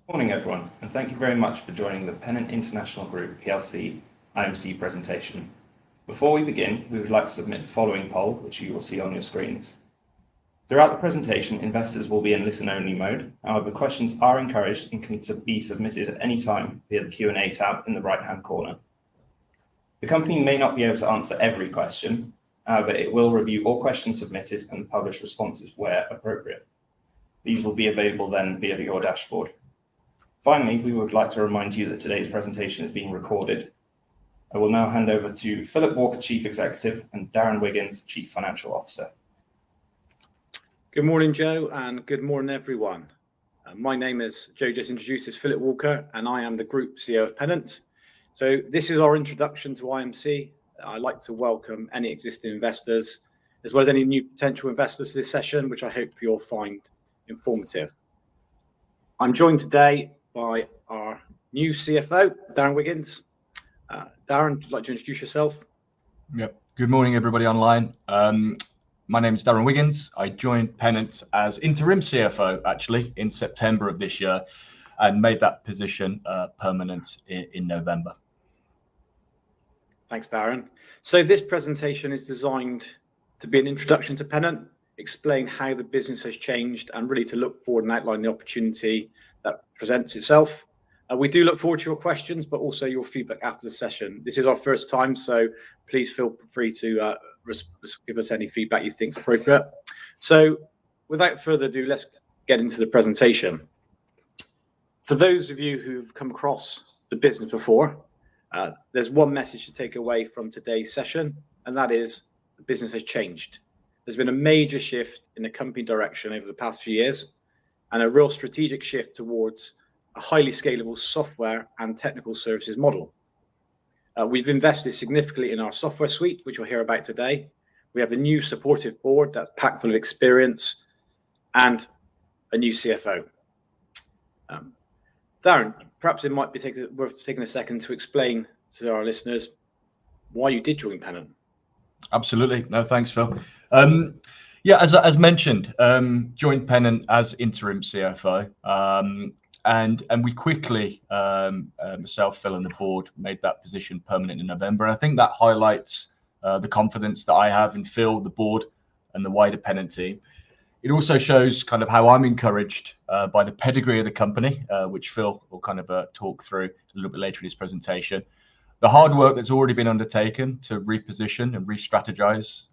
Morning everyone, and thank you very much for joining the Pennant International Group PLC IMC presentation. Before we begin, we would like to submit the following poll, which you will see on your screens. Throughout the presentation, investors will be in listen-only mode. However, questions are encouraged and can be submitted at any time via the Q&A tab in the right-hand corner. The company may not be able to answer every question, however, it will review all questions submitted and publish responses where appropriate. These will be available then via your dashboard. Finally, we would like to remind you that today's presentation is being recorded. I will now hand over to Philip Walker, Chief Executive, and Darren Wiggins, Chief Financial Officer. Good morning, Joe, and good morning, everyone. My name, as Joe just introduced, is Philip Walker, and I am the Group CEO of Pennant. So this is our introduction to IMC. I'd like to welcome any existing investors, as well as any new potential investors to this session, which I hope you'll find informative. I'm joined today by our new CFO, Darren Wiggins. Darren, would you like to introduce yourself? Yep. Good morning, everybody online. My name is Darren Wiggins. I joined Pennant as interim CFO, actually, in September of this year, and made that position permanent in November. Thanks, Darren. So this presentation is designed to be an introduction to Pennant, explain how the business has changed, and really to look forward and outline the opportunity that presents itself. We do look forward to your questions, but also your feedback after the session. This is our first time, so please feel free to give us any feedback you think is appropriate. So without further ado, let's get into the presentation. For those of you who've come across the business before, there's one message to take away from today's session, and that is the business has changed. There's been a major shift in the company direction over the past few years, and a real strategic shift towards a highly scalable software and technical services model. We've invested significantly in our software suite, which we'll hear about today. We have a new supportive board that's packed full of experience and a new CFO. Darren, perhaps it might be worth taking a second to explain to our listeners why you did join Pennant. Absolutely. No, thanks, Phil. Yeah, as mentioned, joined Pennant as interim CFO, and we quickly, myself, Phil, and the board made that position permanent in November. And I think that highlights the confidence that I have in Phil, the board, and the wider Pennant team. It also shows kind of how I'm encouraged by the pedigree of the company, which Phil will kind of talk through a little bit later in his presentation. The hard work that's already been undertaken to reposition and re-strategize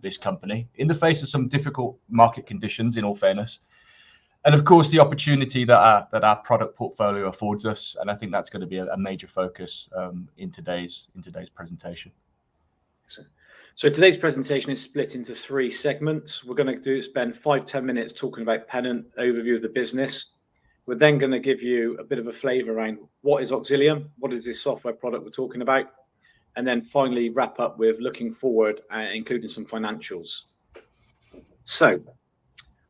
this company in the face of some difficult market conditions, in all fairness, and of course the opportunity that our product portfolio affords us, and I think that's going to be a major focus in today's presentation. So today's presentation is split into three segments. We're going to spend 5-10 minutes talking about Pennant, overview of the business. We're then going to give you a bit of a flavour around what is Auxilium, what is this software product we're talking about, and then finally wrap up with looking forward, including some financials. So,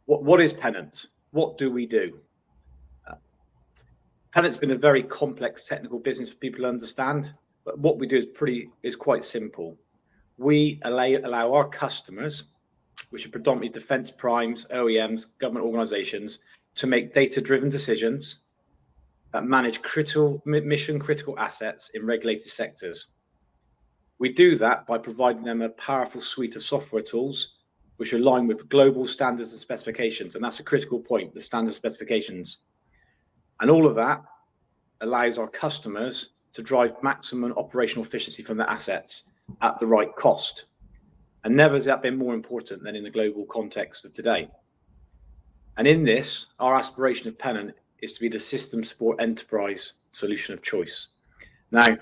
what is Pennant? What do we do? Pennant's been a very complex technical business for people to understand, but what we do is quite simple. We allow our customers, which are predominantly defence primes, OEMs, government organisations, to make data-driven decisions that manage mission-critical assets in regulated sectors. We do that by providing them a powerful suite of software tools which align with global standards and specifications, and that's a critical point, the standard specifications. And all of that allows our customers to drive maximum operational efficiency from their assets at the right cost. And never has that been more important than in the global context of today. And in this, our aspiration of Pennant is to be the system support enterprise solution of choice. Now,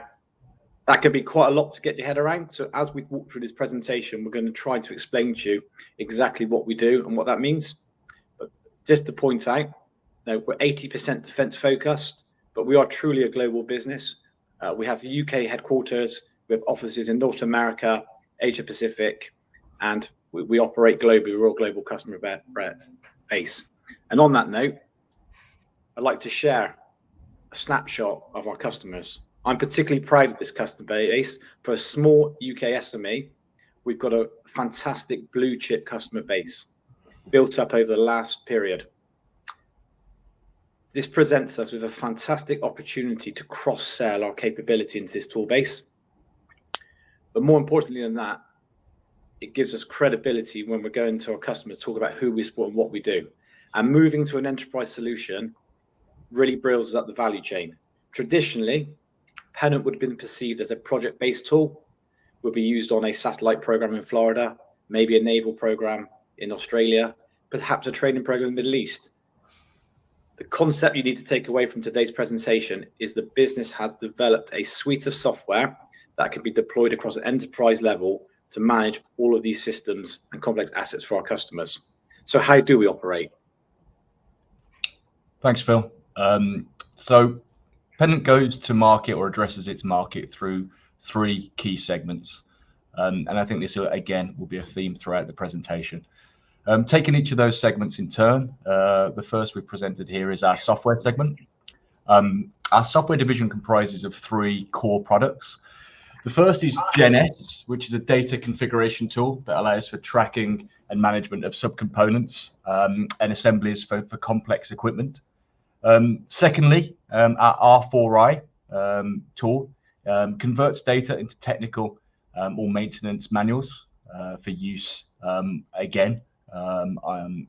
that could be quite a lot to get your head around. So as we walk through this presentation, we're going to try to explain to you exactly what we do and what that means. But just to point out, we're 80% defence focused, but we are truly a global business. We have a UK headquarters, we have offices in North America, Asia Pacific, and we operate globally. We're a global customer base. And on that note, I'd like to share a snapshot of our customers. I'm particularly proud of this customer base. For a small UK SME, we've got a fantastic blue chip customer base built up over the last period. This presents us with a fantastic opportunity to cross-sell our capability into this tool base. But more importantly than that, it gives us credibility when we're going to our customers, talk about who we support and what we do. And moving to an enterprise solution really builds up the value chain. Traditionally, Pennant would have been perceived as a project-based tool, would be used on a satellite program in Florida, maybe a naval program in Australia, perhaps a training program in the Middle East. The concept you need to take away from today's presentation is the business has developed a suite of software that can be deployed across an enterprise level to manage all of these systems and complex assets for our customers. So how do we operate? Thanks, Phil. So Pennant goes to market or addresses its market through three key segments. And I think this, again, will be a theme throughout the presentation. Taking each of those segments in turn, the first we've presented here is our software segment. Our software division comprises of three core products. The first is GenS, which is a data configuration tool that allows for tracking and management of subcomponents and assemblies for complex equipment. Secondly, our R4i tool converts data into technical or maintenance manuals for use, again,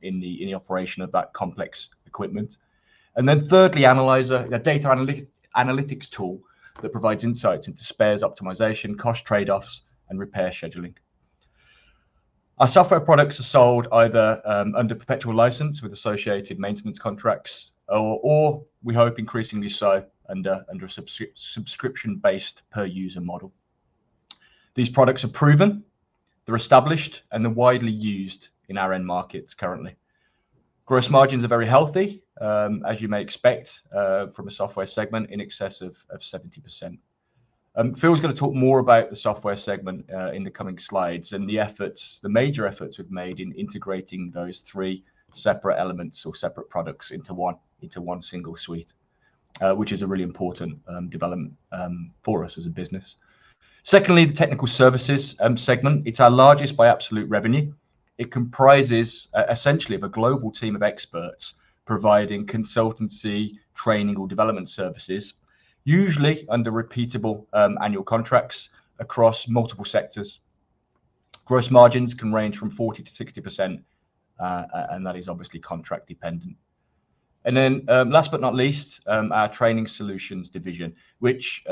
in the operation of that complex equipment. And then thirdly, Analyzer, a data analytics tool that provides insights into spares optimization, cost trade-offs, and repair scheduling. Our software products are sold either under perpetual license with associated maintenance contracts, or we hope increasingly so under a subscription-based per-user model. These products are proven, they're established, and they're widely used in our end markets currently. Gross margins are very healthy, as you may expect from a software segment, in excess of 70%. Phil's going to talk more about the software segment in the coming slides and the major efforts we've made in integrating those three separate elements or separate products into one single suite, which is a really important development for us as a business. Secondly, the technical services segment. It's our largest by absolute revenue. It comprises essentially of a global team of experts providing consultancy, training, or development services, usually under repeatable annual contracts across multiple sectors. Gross margins can range from 40 to 60%, and that is obviously contract dependent. And then last but not least, our training solutions division, which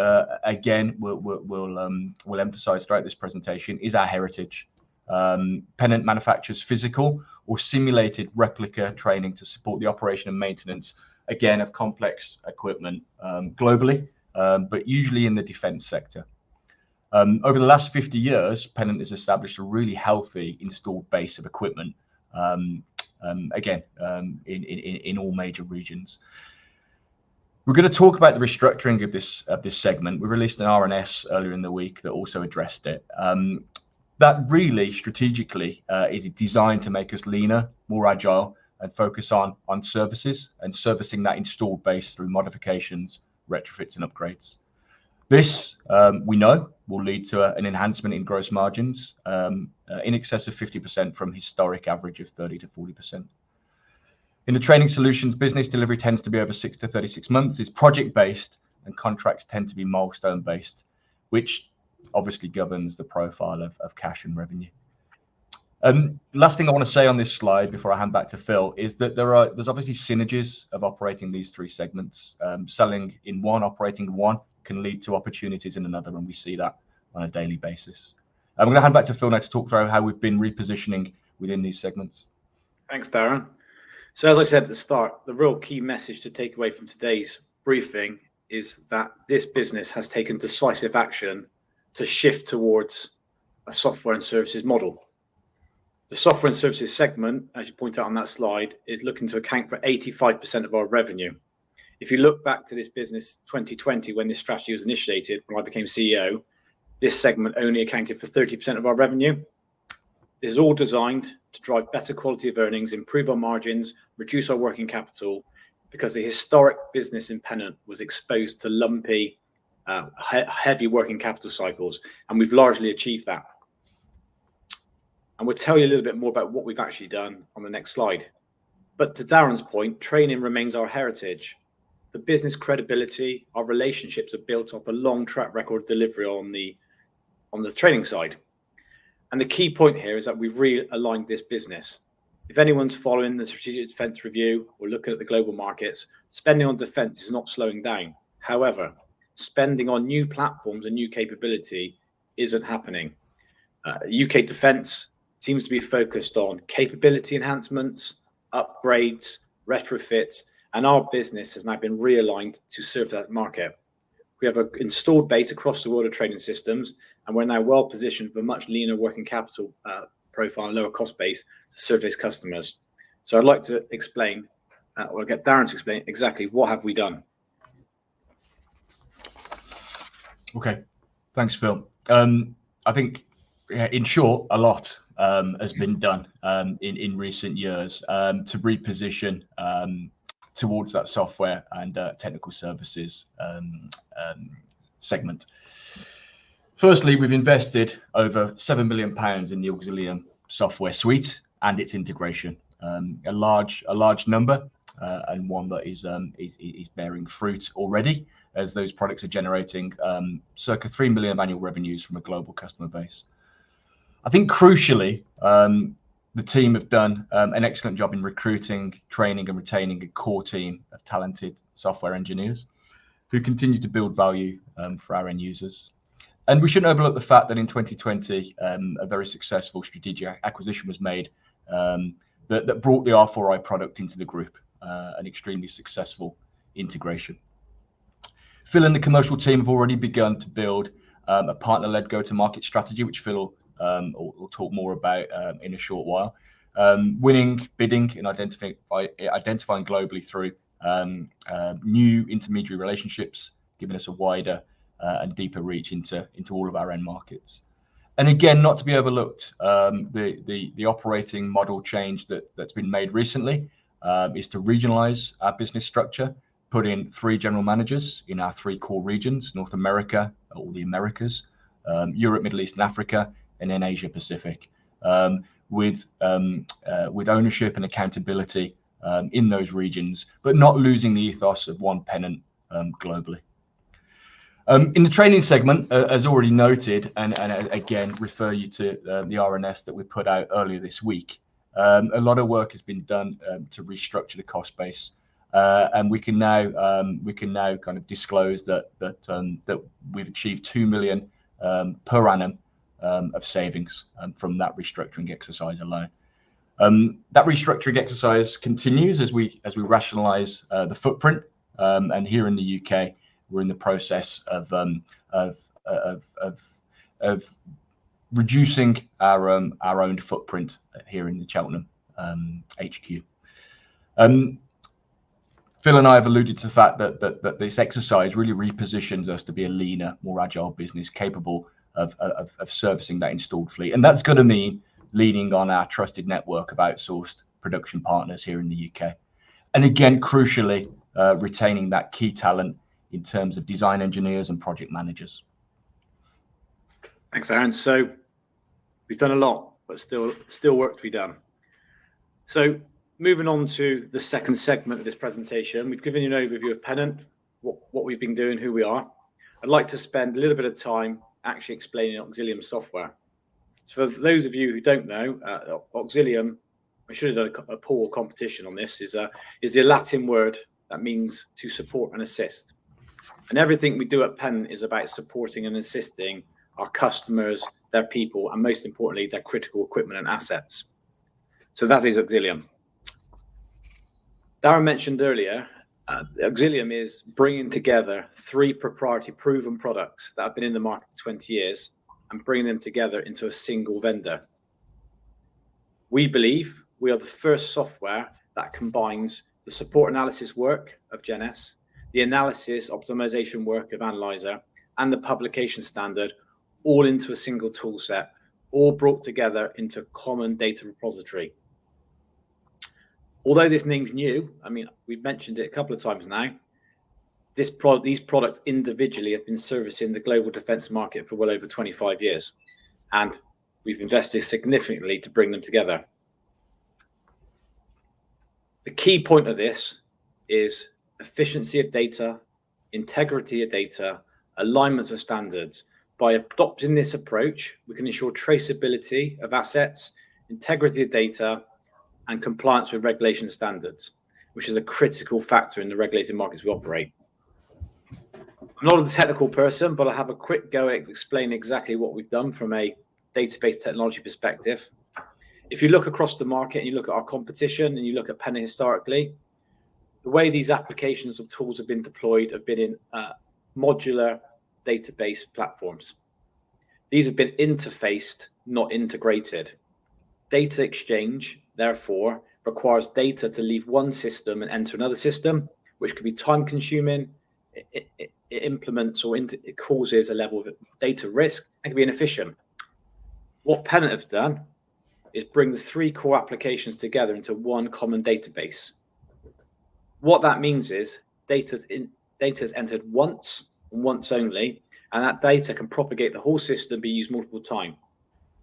again, we'll emphasize throughout this presentation, is our heritage. Pennant manufactures physical or simulated replica training to support the operation and maintenance, again, of complex equipment globally, but usually in the defense sector. Over the last 50 years, Pennant has established a really healthy installed base of equipment, again, in all major regions. We're going to talk about the restructuring of this segment. We released an RNS earlier in the week that also addressed it. That really strategically is designed to make us leaner, more agile, and focus on services and servicing that installed base through modifications, retrofits, and upgrades. This, we know, will lead to an enhancement in gross margins in excess of 50% from historic average of 30 to 40%. In the training solutions business, delivery tends to be over 6 to 36 months. It's project-based, and contracts tend to be milestone-based, which obviously governs the profile of cash and revenue. Last thing I want to say on this slide before I hand back to Phil is that there's obviously synergies of operating these three segments. Selling in one, operating in one can lead to opportunities in another, and we see that on a daily basis. I'm going to hand back to Phil now to talk through how we've been repositioning within these segments. Thanks, Darren. So as I said at the start, the real key message to take away from today's briefing is that this business has taken decisive action to shift towards a software and services model. The software and services segment, as you point out on that slide, is looking to account for 85% of our revenue. If you look back to this business 2020, when this strategy was initiated, when I became CEO, this segment only accounted for 30% of our revenue. This is all designed to drive better quality of earnings, improve our margins, reduce our working capital, because the historic business in Pennant was exposed to lumpy, heavy working capital cycles, and we've largely achieved that. And we'll tell you a little bit more about what we've actually done on the next slide. But to Darren's point, training remains our heritage. the business credibility, our relationships are built off a long track record of delivery on the training side. And the key point here is that we've realigned this business. If anyone's following the strategic defence review or looking at the global markets, spending on defence is not slowing down. However, spending on new platforms and new capability isn't happening. UK defence seems to be focused on capability enhancements, upgrades, retrofits, and our business has now been realigned to serve that market. We have an installed base across the world of training systems, and we're now well positioned for a much leaner working capital profile and lower cost base to serve those customers. So I'd like to explain, or get Darren to explain exactly what have we done. Okay, thanks, Phil. I think, in short, a lot has been done in recent years to reposition towards that software and technical services segment. Firstly, we've invested over £7 million in the Auxilium software suite and its integration. A large number, and one that is bearing fruit already, as those products are generating circa 3 million of annual revenues from a global customer base. I think crucially, the team have done an excellent job in recruiting, training, and retaining a core team of talented software engineers who continue to build value for our end users. And we shouldn't overlook the fact that in 2020, a very successful strategic acquisition was made that brought the R4i product into the group, an extremely successful integration. Phil and the commercial team have already begun to build a partner-led go-to-market strategy, which Phil will talk more about in a short while. Winning, bidding, and identifying globally through new intermediary relationships, giving us a wider and deeper reach into all of our end markets. And again, not to be overlooked, the operating model change that's been made recently is to regionalize our business structure, put in 3 general managers in our 3 core regions: North America, or the Americas, Europe, Middle East, and Africa, and then Asia Pacific, with ownership and accountability in those regions, but not losing the ethos of one Pennant globally. In the training segment, as already noted, and again refer you to the RNS that we put out earlier this week, a lot of work has been done to restructure the cost base, and we can now kind of disclose that we've achieved 2 million per annum of savings from that restructuring exercise alone. That restructuring exercise continues as we rationalise the footprint, and here in the UK, we're in the process of reducing our own footprint here in the Cheltenham HQ. Phil and I have alluded to the fact that this exercise really repositions us to be a leaner, more agile business capable of servicing that installed fleet, and that's going to mean leaning on our trusted network of outsourced production partners here in the UK, and again, crucially, retaining that key talent in terms of design engineers and project managers. Thanks, Aaron. So we've done a lot, but still work to be done. So moving on to the second segment of this presentation, we've given you an overview of Pennant, what we've been doing, who we are. I'd like to spend a little bit of time actually explaining Auxilium Software. So for those of you who don't know, Auxilium, I should have done a poll competition on this, is the Latin word that means to support and assist. And everything we do at Pennant is about supporting and assisting our customers, their people, and most importantly, their critical equipment and assets. So that is Auxilium. Darren mentioned earlier, Auxilium is bringing together 3 proprietary proven products that have been in the market for 20 years and bringing them together into a single vendor. We believe we are the first software that combines the support analysis work of GenS, the analysis optimization work of Analyzer, and the publication standard all into a single tool set, all brought together into a common data repository. Although this name's new, I mean, we've mentioned it a couple of times now, these products individually have been servicing the global defence market for well over 25 years, and we've invested significantly to bring them together. The key point of this is efficiency of data, integrity of data, alignments of standards. By adopting this approach, we can ensure traceability of assets, integrity of data, and compliance with regulation standards, which is a critical factor in the regulated markets we operate. I'm not a technical person, but I'll have a quick go at explaining exactly what we've done from a database technology perspective. If you look across the market and you look at our competition and you look at Pennant historically, the way these applications of tools have been deployed have been in modular database platforms. These have been interfaced, not integrated. Data exchange, therefore, requires data to leave one system and enter another system, which could be time consuming. It implements or it causes a level of data risk and can be inefficient. What Pennant have done is bring the three core applications together into one common database. What that means is data is entered once and once only, and that data can propagate the whole system, be used multiple times.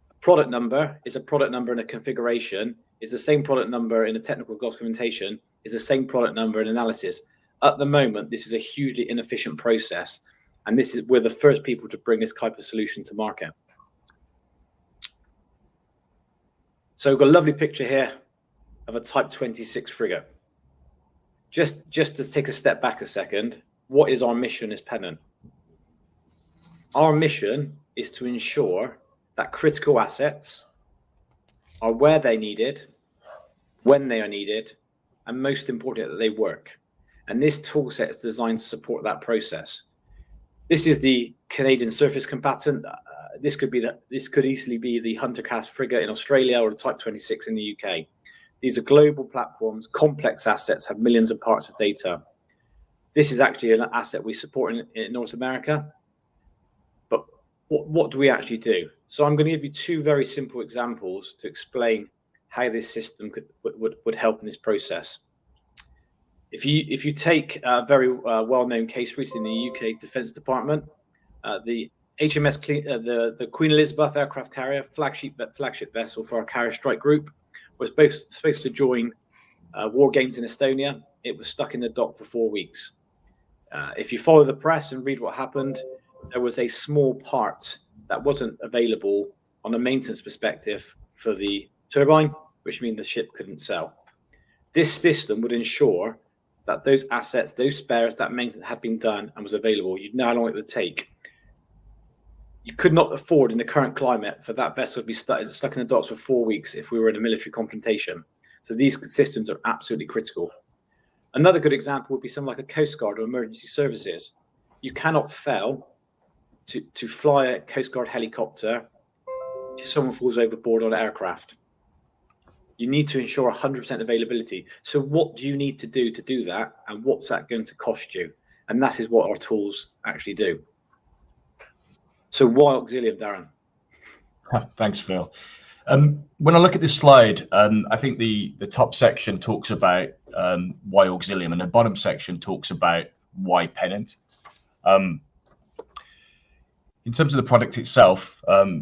A product number is a product number in a configuration, is the same product number in a technical documentation, is the same product number in analysis. At the moment, this is a hugely inefficient process, and we're the first people to bring this type of solution to market. So we've got a lovely picture here of a Type 26 frigate. Just to take a step back a second, what is our mission as Pennant? Our mission is to ensure that critical assets are where they're needed, when they are needed, and most importantly, that they work. And this tool set is designed to support that process. This is the Canadian surface combatant. This could easily be the Hunter-class frigate in Australia or the Type 26 in the UK. These are global platforms, complex assets, have millions of parts of data. This is actually an asset we support in North America. But what do we actually do? So I'm going to give you two very simple examples to explain how this system would help in this process. If you take a very well-known case recently in the UK Defence Department, the HMS the Queen Elizabeth aircraft carrier, flagship vessel for our carrier strike group, was supposed to join war games in Estonia. It was stuck in the dock for 4 weeks. If you follow the press and read what happened, there was a small part that wasn't available on a maintenance perspective for the turbine, which means the ship couldn't sail. This system would ensure that those assets, those spares, that maintenance had been done and was available. You'd know how long it would take. You could not afford in the current climate for that vessel to be stuck in the docks for 4 weeks if we were in a military confrontation. So these systems are absolutely critical. Another good example would be something like a Coast Guard or emergency services. You cannot fail to fly a Coast Guard helicopter if someone falls overboard on an aircraft. You need to ensure 100% availability. So what do you need to do that? And what's that going to cost you? And that is what our tools actually do. So why Auxilium, Darren? Thanks, Phil. When I look at this slide, I think the top section talks about why Auxilium, and the bottom section talks about why Pennant. In terms of the product itself,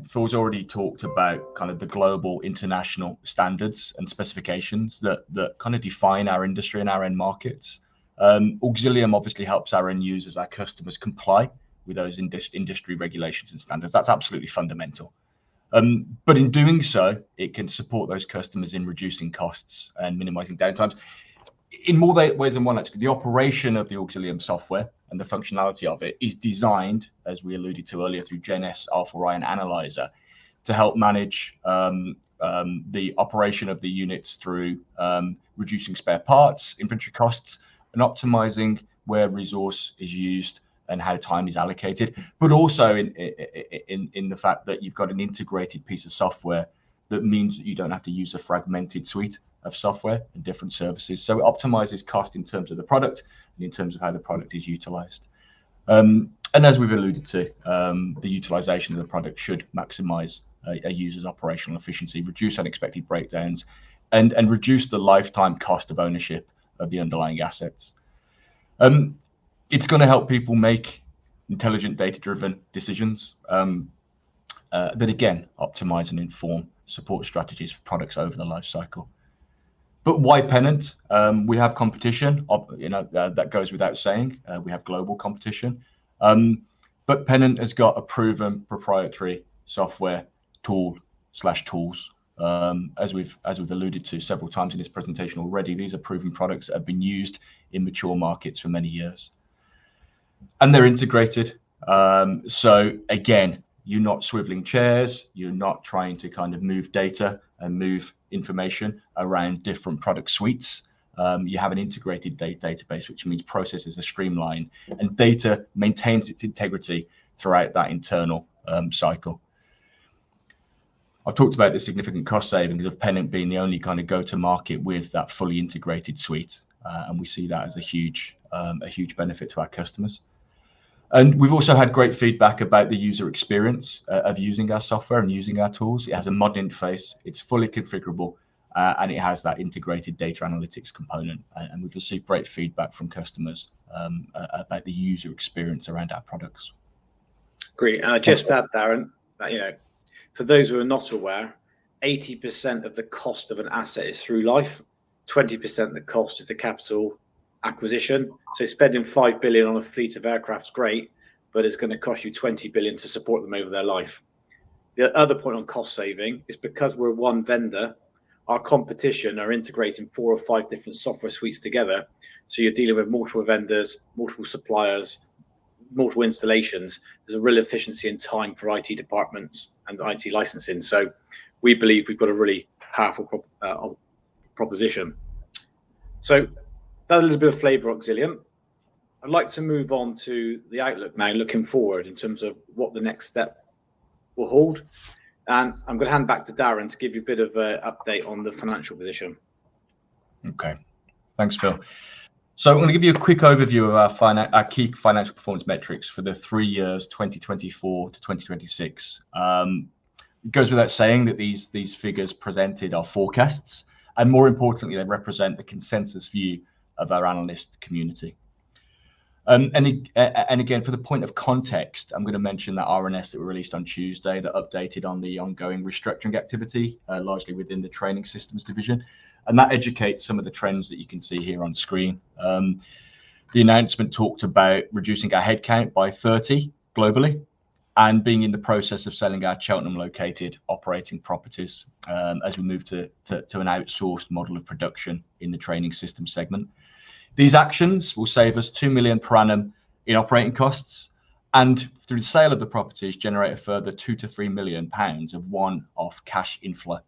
Phil's already talked about kind of the global international standards and specifications that kind of define our industry and our end markets. Auxilium obviously helps our end users, our customers, comply with those industry regulations and standards. That's absolutely fundamental. But in doing so, it can support those customers in reducing costs and minimizing downtimes. In more ways than one, actually, the operation of the Auxilium software and the functionality of it is designed, as we alluded to earlier, through GenS Alpha and Analyzer to help manage the operation of the units through reducing spare parts, inventory costs, and optimizing where resource is used and how time is allocated, but also in the fact that you've got an integrated piece of software that means that you don't have to use a fragmented suite of software and different services. So it optimizes cost in terms of the product and in terms of how the product is utilized. And as we've alluded to, the utilization of the product should maximize a user's operational efficiency, reduce unexpected breakdowns, and reduce the lifetime cost of ownership of the underlying assets. It's going to help people make intelligent, data-driven decisions that, again, optimize and inform support strategies for products over the life cycle. But why Pennant? We have competition, that goes without saying. We have global competition. But Pennant has got a proven proprietary software tools. As we've alluded to several times in this presentation already, these are proven products that have been used in mature markets for many years. And they're integrated. So again, you're not swiveling chairs, you're not trying to kind of move data and move information around different product suites. You have an integrated database, which means processes are streamlined and data maintains its integrity throughout that internal cycle. I've talked about the significant cost savings of Pennant being the only kind of go-to-market with that fully integrated suite, and we see that as a huge benefit to our customers. And we've also had great feedback about the user experience of using our software and using our tools. It has a modern interface, it's fully configurable, and it has that integrated data analytics component. And we've received great feedback from customers about the user experience around our products. Great. And I just add, Darren, that, for those who are not aware, 80% of the cost of an asset is through life, 20% of the cost is the capital acquisition. So spending 5 billion on a fleet of aircraft is great, but it's going to cost you 20 billion to support them over their life. The other point on cost saving is because we're one vendor, our competition are integrating 4 or 5 different software suites together. So you're dealing with multiple vendors, multiple suppliers, multiple installations. There's a real efficiency in time for IT departments and IT licensing. So we believe we've got a really powerful proposition. So that's a little bit of flavour, Auxilium. I'd like to move on to the outlook now, looking forward in terms of what the next step will hold. And I'm going to hand back to Darren to give you a bit of an update on the financial position. Okay, thanks, Phil. So I'm going to give you a quick overview of our key financial performance metrics for the 3 years, 2024 to 2026. It goes without saying that these figures presented are forecasts, and more importantly, they represent the consensus view of our analyst community. And again, for the point of context, I'm going to mention that RNS that were released on Tuesday that updated on the ongoing restructuring activity, largely within the training systems division. And that educates some of the trends that you can see here on screen. The announcement talked about reducing our headcount by 30 globally and being in the process of selling our Cheltenham located operating properties as we move to an outsourced model of production in the training system segment. These actions will save us 2 million per annum in operating costs, and through the sale of the properties, generate a further 2 to 3 million pounds of one-off cash inflow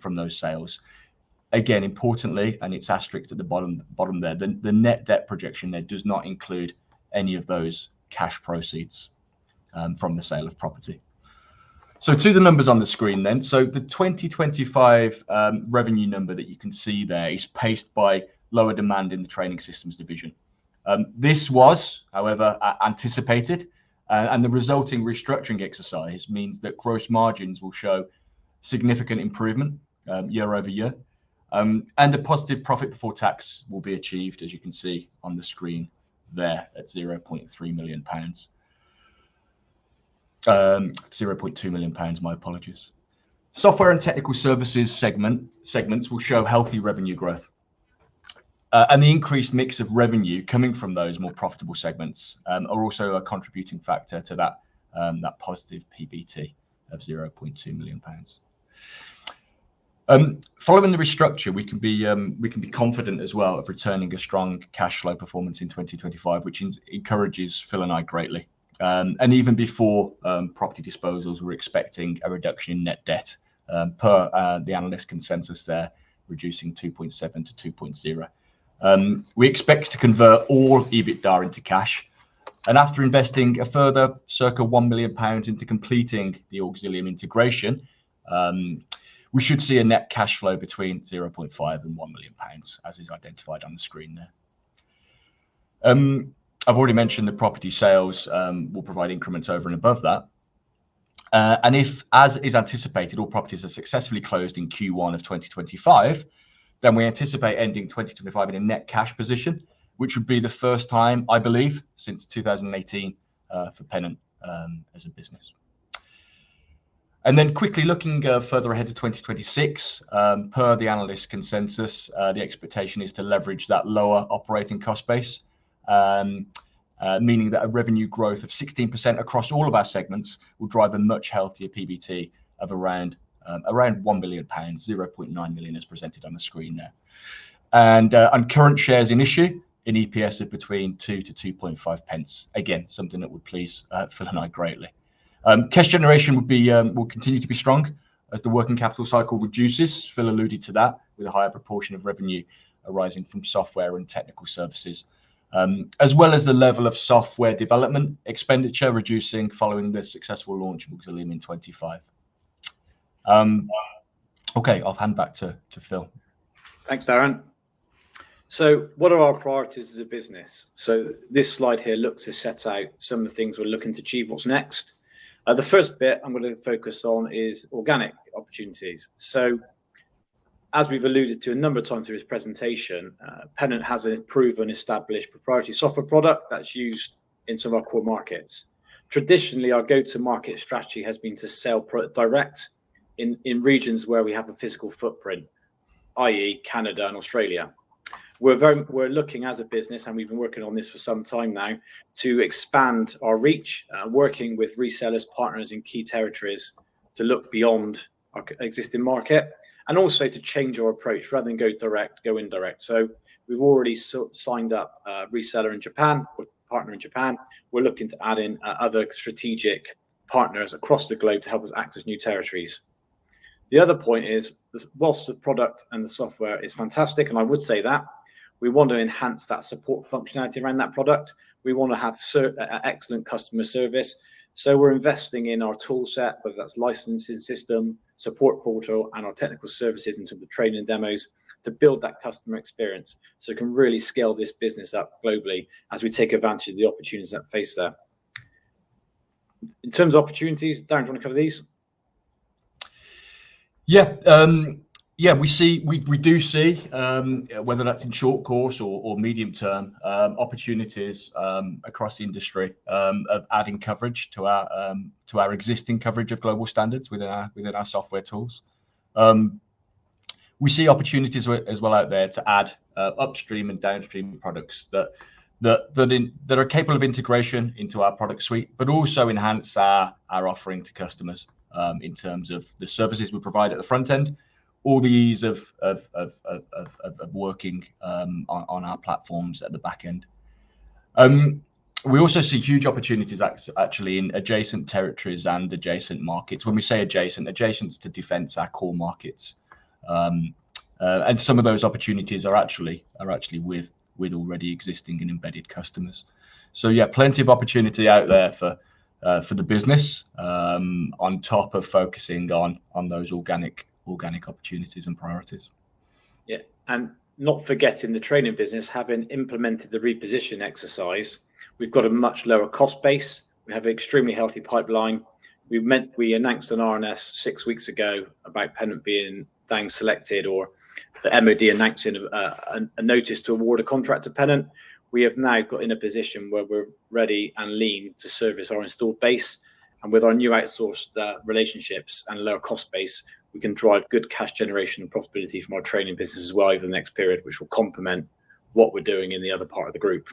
from those sales. Again, importantly, and it's asterisked at the bottom there, the net debt projection there does not include any of those cash proceeds from the sale of property. So to the numbers on the screen then. So the 2025 revenue number that you can see there is paced by lower demand in the training systems division. This was, however, anticipated, and the resulting restructuring exercise means that gross margins will show significant improvement year over year, and a positive profit before tax will be achieved, as you can see on the screen there, at 0.3 million pounds. 0.2 million pounds, my apologies. Software and technical services segments will show healthy revenue growth. And the increased mix of revenue coming from those more profitable segments are also a contributing factor to that positive PBT of 0.2 million pounds. Following the restructure, we can be confident as well of returning a strong cash flow performance in 2025, which encourages Phil and I greatly. And even before property disposals, we're expecting a reduction in net debt per the analyst consensus there, reducing 2.7 to 2.0. We expect to convert all EBITDA into cash, and after investing a further circa £1 million into completing the Auxilium integration, we should see a net cash flow between 0.5 and £1 million, as is identified on the screen there. I've already mentioned the property sales will provide increments over and above that. And if, as is anticipated, all properties are successfully closed in Q1 of 2025, then we anticipate ending 2025 in a net cash position, which would be the first time, I believe, since 2018 for Pennant as a business. And then quickly looking further ahead to 2026, per the analyst consensus, the expectation is to leverage that lower operating cost base, meaning that a revenue growth of 16% across all of our segments will drive a much healthier PBT of around £1 billion, 0.9 million as presented on the screen there. And on current shares in issue, an EPS of between 2 to 2.5 pence. Again, something that would please Phil and I greatly. Cash generation will continue to be strong as the working capital cycle reduces. Phil alluded to that, with a higher proportion of revenue arising from software and technical services, as well as the level of software development expenditure reducing following the successful launch of Auxilium in 25. Okay, I'll hand back to Phil. Thanks, Darren. So what are our priorities as a business? So this slide here looks to set out some of the things we're looking to achieve. What's next? The first bit I'm going to focus on is organic opportunities. So as we've alluded to a number of times through this presentation, Pennant has a proven, established proprietary software product that's used in some of our core markets. Traditionally, our go-to-market strategy has been to sell product direct in regions where we have a physical footprint, i.e. Canada and Australia. We're looking as a business, and we've been working on this for some time now, to expand our reach, working with resellers, partners in key territories to look beyond our existing market, and also to change our approach rather than go direct, go indirect. So we've already signed up a reseller in Japan, or partner in Japan. We're looking to add in other strategic partners across the globe to help us access new territories. The other point is, whilst the product and the software is fantastic, and I would say that, we want to enhance that support functionality around that product. We want to have excellent customer service. So we're investing in our tool set, whether that's licensing system, support portal, and our technical services in terms of training and demos, to build that customer experience so we can really scale this business up globally as we take advantage of the opportunities that face there. In terms of opportunities, Darren, do you want to cover these? Yeah, we do see, whether that's in short course or medium term, opportunities across the industry of adding coverage to our existing coverage of global standards within our software tools. We see opportunities as well out there to add upstream and downstream products that are capable of integration into our product suite, but also enhance our offering to customers in terms of the services we provide at the front end, or the ease of working on our platforms at the back end. We also see huge opportunities actually in adjacent territories and adjacent markets. When we say adjacent to defence, our core markets, and some of those opportunities are actually with already existing and embedded customers. So yeah, plenty of opportunity out there for the business, on top of focusing on those organic opportunities and priorities. Yeah, and not forgetting the training business, having implemented the reposition exercise, we've got a much lower cost base. We have an extremely healthy pipeline. We announced an RNS 6 weeks ago about Pennant being down selected, or the MOD announcing a notice to award a contract to Pennant. We have now got in a position where we're ready and lean to service our installed base. And with our new outsourced relationships and lower cost base, we can drive good cash generation and profitability from our training business as well over the next period, which will complement what we're doing in the other part of the group.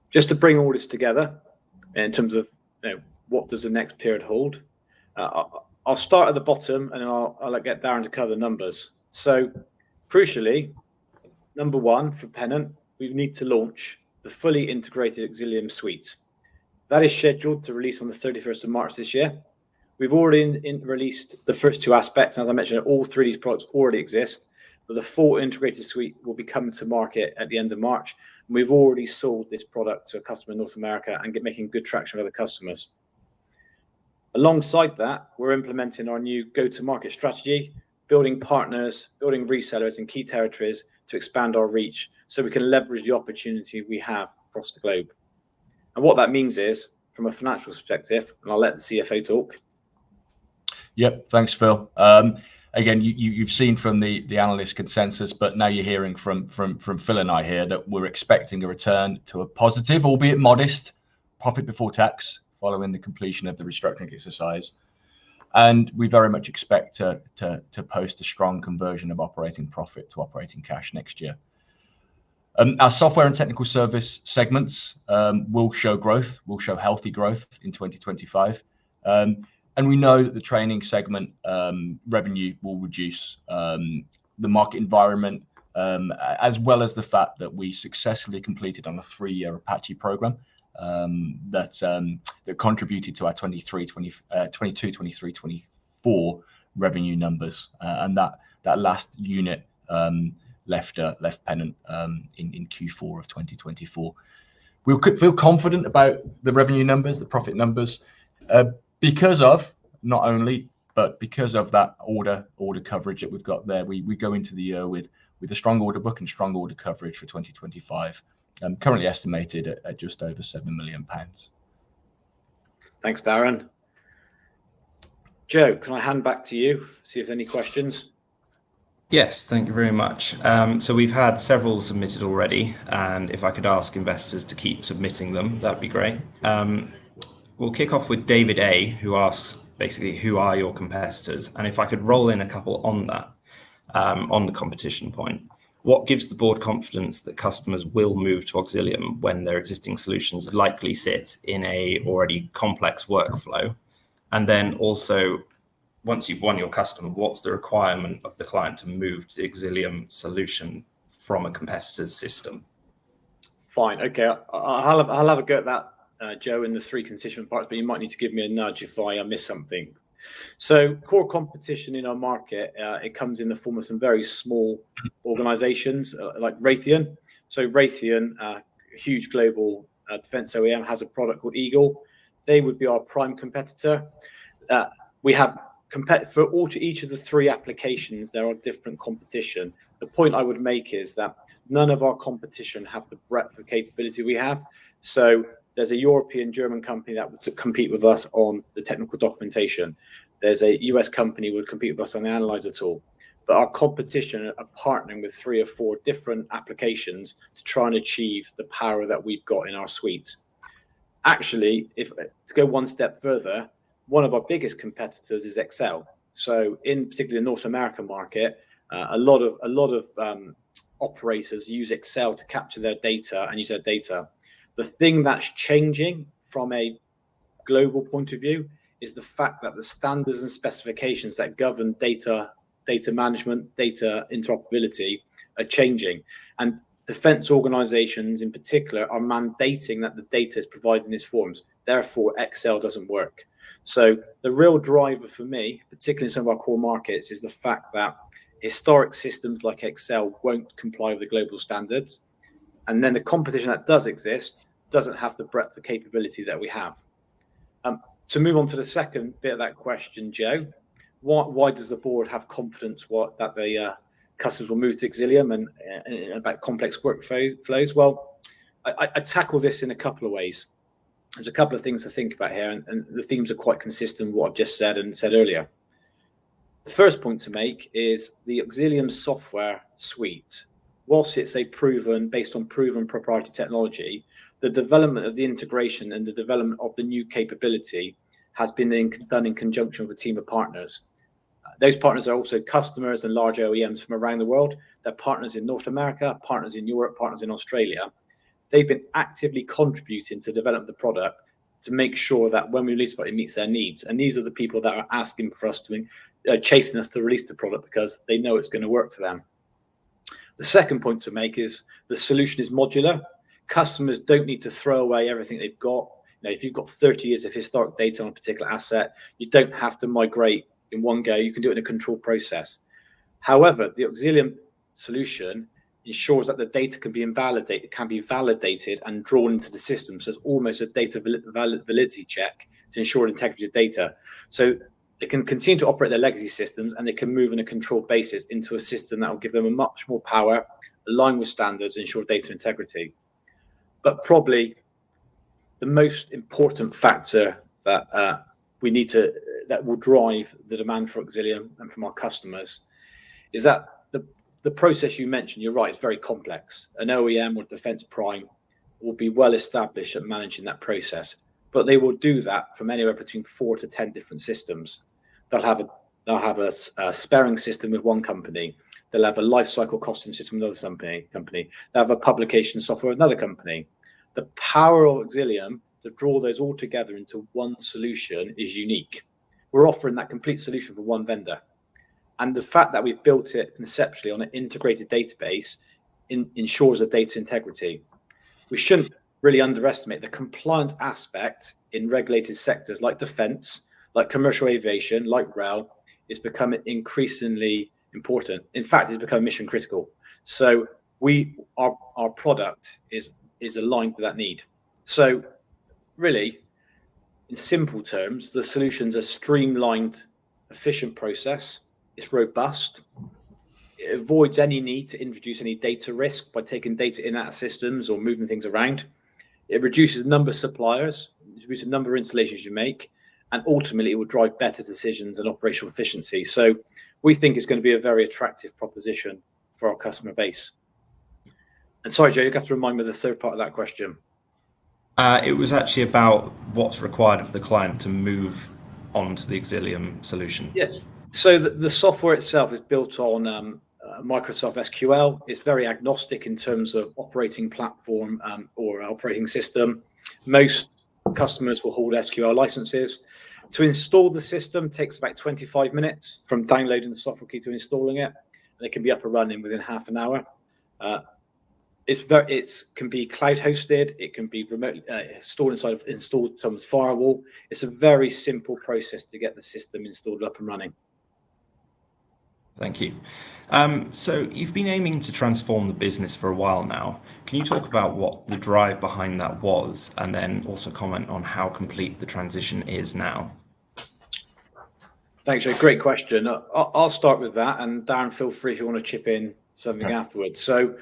Just to bring all this together in terms of what does the next period hold, I'll start at the bottom and then I'll get Darren to cover the numbers. So crucially, number one for Pennant, we need to launch the fully integrated Auxilium suite. That is scheduled to release on the 31st of March this year. We've already released the first two aspects. As I mentioned, all three of these products already exist, but the full integrated suite will be coming to market at the end of March. And we've already sold this product to a customer in North America and making good traction with other customers. Alongside that, we're implementing our new go-to-market strategy, building partners, building resellers in key territories to expand our reach so we can leverage the opportunity we have across the globe. And what that means is, from a financial perspective, and I'll let the CFO talk. Yep, thanks, Phil. Again, you've seen from the analyst consensus, but now you're hearing from Phil and I here that we're expecting a return to a positive, albeit modest, profit before tax following the completion of the restructuring exercise. And we very much expect to post a strong conversion of operating profit to operating cash next year. Our software and technical service segments will show growth, will show healthy growth in 2025. And we know that the training segment revenue will reduce. The market environment, as well as the fact that we successfully completed on a 3-year Apache program that contributed to our 22, 23, 24 revenue numbers. And that last unit left Pennant in Q4 of 2024. We feel confident about the revenue numbers, the profit numbers, because of not only, but because of that order coverage that we've got there. We go into the year with a strong order book and strong order coverage for 2025, currently estimated at just over £7 million. Thanks, Darren. Joe, can I hand back to you, see if any questions? Yes, thank you very much. So we've had several submitted already, and if I could ask investors to keep submitting them, that'd be great. We'll kick off with David A, who asks basically, who are your competitors? And if I could roll in a couple on that, on the competition point, what gives the board confidence that customers will move to Auxilium when their existing solutions likely sit in a already complex workflow? And then also, once you've won your customer, what's the requirement of the client to move to the Auxilium solution from a competitor's system? Fine. Okay. I'll have a go at that, Joe, in the 3 constituent parts, but you might need to give me a nudge if I miss something. So core competition in our market, it comes in the form of some very small organizations like Raytheon. So Raytheon, a huge global defense OEM, has a product called Eagle. They would be our prime competitor. We have for each of the 3 applications, there are different competition. The point I would make is that none of our competition have the breadth of capability we have. So there's a European German company that would compete with us on the technical documentation. There's a US company who would compete with us on the analyzer tool. But our competition are partnering with 3 or 4 different applications to try and achieve the power that we've got in our suite. Actually, to go one step further, one of our biggest competitors is Excel. So in particularly the North American market, a lot of operators use Excel to capture their data and use their data. The thing that's changing from a global point of view is the fact that the standards and specifications that govern data management, data interoperability are changing. And defense organizations in particular are mandating that the data is provided in these forms. Therefore, Excel doesn't work. So the real driver for me, particularly in some of our core markets, is the fact that historic systems like Excel won't comply with the global standards. And then the competition that does exist doesn't have the breadth of capability that we have. To move on to the second bit of that question, Joe, why does the board have confidence that the customers will move to Auxilium and about complex workflows? Well, I tackle this in a couple of ways. There's a couple of things to think about here, and the themes are quite consistent with what I've just said and said earlier. The first point to make is the Auxilium software suite. Whilst it's based on proven proprietary technology, the development of the integration and the development of the new capability has been done in conjunction with a team of partners. Those partners are also customers and large OEMs from around the world. They're partners in North America, partners in Europe, partners in Australia. They've been actively contributing to develop the product to make sure that when we release it meets their needs. And these are the people that are asking for us chasing us to release the product because they know it's going to work for them. The second point to make is the solution is modular. Customers don't need to throw away everything they've got. If you've got 30 years of historic data on a particular asset, you don't have to migrate in one go. You can do it in a controlled process. However, the Auxilium solution ensures that the data can be validated and drawn into the system. So it's almost a data validity check to ensure the integrity of data. So they can continue to operate their legacy systems and they can move on a controlled basis into a system that will give them a much more power, align with standards, ensure data integrity. But probably the most important factor that that will drive the demand for Auxilium and from our customers is that the process you mentioned, you're right, it's very complex. An OEM or defense prime will be well established at managing that process. but they will do that from anywhere between 4 to 10 different systems. They'll have a sparing system with one company. They'll have a life cycle costing system with another company. They'll have a publication software with another company. The power of Auxilium to draw those all together into one solution is unique. We're offering that complete solution for one vendor. And the fact that we've built it conceptually on an integrated database ensures a data integrity. We shouldn't really underestimate the compliance aspect in regulated sectors like defense, like commercial aviation, like rail, is becoming increasingly important. In fact, it's become mission critical. So our product is aligned with that need. So really, in simple terms, the solution's a streamlined, efficient process. It's robust. It avoids any need to introduce any data risk by taking data in out of systems or moving things around. It reduces the number of suppliers, it reduces the number of installations you make, and ultimately it will drive better decisions and operational efficiency. So we think it's going to be a very attractive proposition for our customer base. And sorry, Joe, you have to remind me of the third part of that question. It was actually about what's required of the client to move on to the Auxilium solution. Yeah. So the software itself is built on Microsoft SQL. It's very agnostic in terms of operating platform or operating system. Most customers will hold SQL licenses. To install the system takes about 25 minutes from downloading the software key to installing it. And it can be up and running within half an hour. It can be cloud hosted. It can be remotely installed someone's firewall. It's a very simple process to get the system installed up and running. Thank you. So you've been aiming to transform the business for a while now. Can you talk about what the drive behind that was, and then also comment on how complete the transition is now? Thanks, Joe. Great question. I'll start with that, and Darren, feel free if you want to chip in something afterwards. So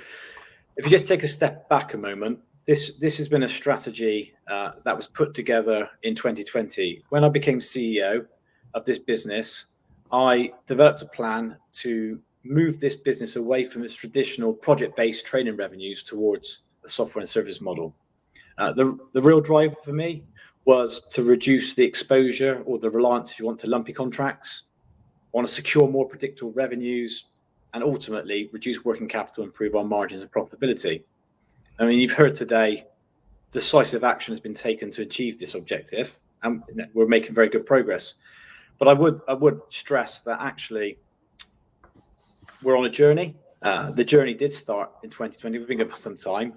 if you just take a step back a moment, this has been a strategy that was put together in 2020. When I became CEO of this business, I developed a plan to move this business away from its traditional project-based training revenues towards the software and service model. The real driver for me was to reduce the exposure or the reliance, if you want, to lumpy contracts. I want to secure more predictable revenues and ultimately reduce working capital, improve our margins and profitability. I mean, you've heard today, decisive action has been taken to achieve this objective, and we're making very good progress. But I would stress that actually we're on a journey. The journey did start in 2020. We've been going for some time,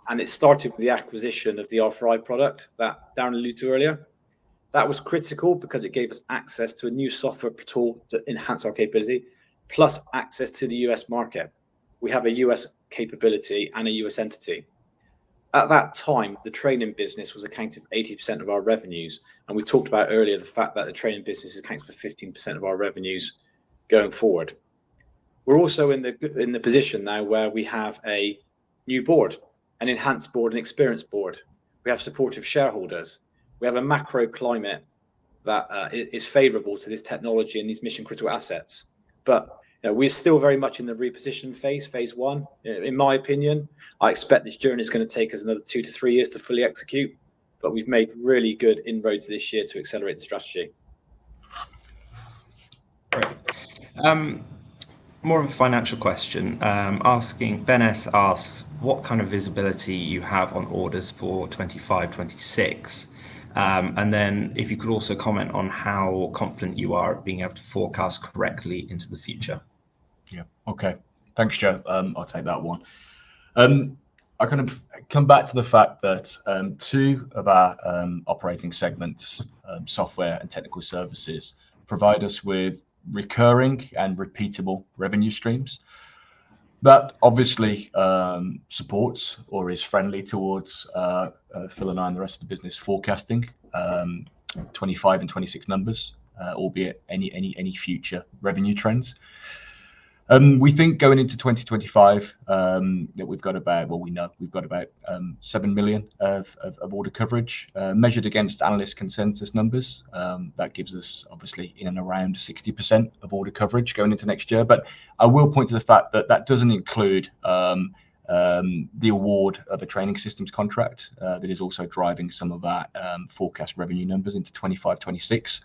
and it started with the acquisition of the R4i product that Darren alluded to earlier. That was critical because it gave us access to a new software tool to enhance our capability, plus access to the US market. We have a US capability and a US entity. At that time, the training business was accounting for 80% of our revenues. And we talked about earlier the fact that the training business accounts for 15% of our revenues going forward. We're also in the position now where we have a new board, an enhanced board, an experienced board. We have supportive shareholders. We have a macro climate that is favorable to this technology and these mission critical assets. But we're still very much in the reposition phase one. In my opinion, I expect this journey is going to take us another 2 to 3 years to fully execute, but we've made really good inroads this year to accelerate the strategy. Great. More of a financial question. Ben S asks what kind of visibility you have on orders for 25-26. And then if you could also comment on how confident you are at being able to forecast correctly into the future. Yeah. Okay. Thanks, Joe. I'll take that one. I kind of come back to the fact that 2 of our operating segments, software and technical services, provide us with recurring and repeatable revenue streams. That obviously supports or is friendly towards Phil and I and the rest of the business forecasting 25 and 26 numbers, albeit any future revenue trends. We think going into 2025 that we've got about, well, we know we've got about 7 million of order coverage measured against analyst consensus numbers. That gives us obviously in and around 60% of order coverage going into next year. But I will point to the fact that that doesn't include the award of a training systems contract that is also driving some of our forecast revenue numbers into 25, 26.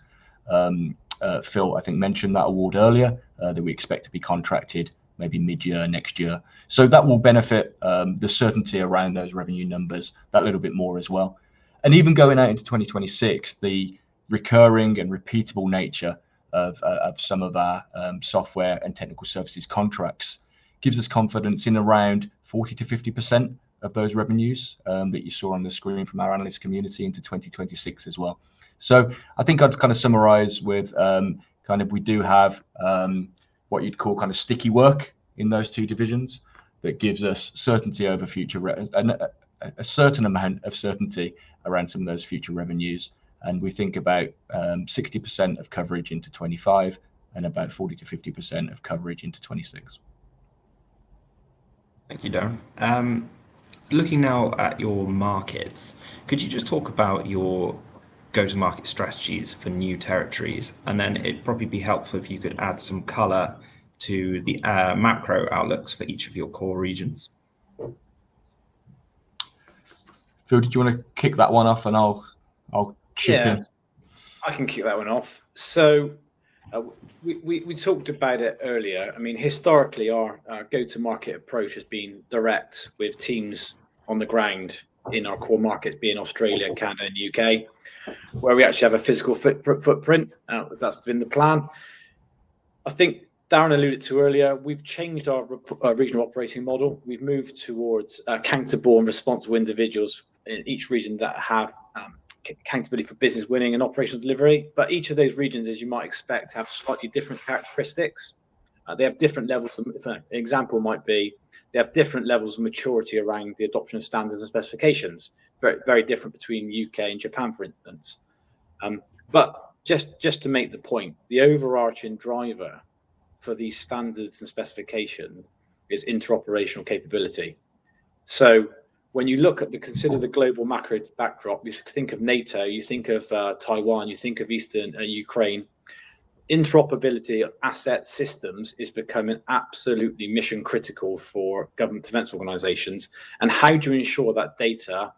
Phil, I think, mentioned that award earlier, that we expect to be contracted maybe mid-year next year. So that will benefit the certainty around those revenue numbers that little bit more as well. And even going out into 2026, the recurring and repeatable nature of some of our software and technical services contracts gives us confidence in around 40 to 50% of those revenues that you saw on the screen from our analyst community into 2026 as well. So I think I'd kind of summarize with we do have what you'd call kind of sticky work in those two divisions that gives us certainty over future a certain amount of certainty around some of those future revenues. And we think about 60% of coverage into 25 and about 40 to 50% of coverage into 26. Thank you, Darren. Looking now at your markets, could you just talk about your go-to-market strategies for new territories? And then it'd probably be helpful if you could add some color to the macro outlooks for each of your core regions. Phil, did you want to kick that one off, and I'll chip in? I can kick that one off. So we talked about it earlier. I mean, historically, our go-to-market approach has been direct with teams on the ground in our core market, being Australia, Canada, and UK, where we actually have a physical footprint. That's been the plan. I think Darren alluded to earlier, we've changed our regional operating model. We've moved towards accountable and responsible individuals in each region that have accountability for business winning and operational delivery. But each of those regions, as you might expect, have slightly different characteristics. They have different levels of, an example might be, they have different levels of maturity around the adoption of standards and specifications. Very, very different between UK and Japan, for instance. But just to make the point, the overarching driver for these standards and specification is interoperational capability. So when you look at consider the global macro backdrop, you think of NATO, you think of Taiwan, you think of Eastern Ukraine. Interoperability of asset systems is becoming absolutely mission critical for government defense organizations. And how do you ensure that data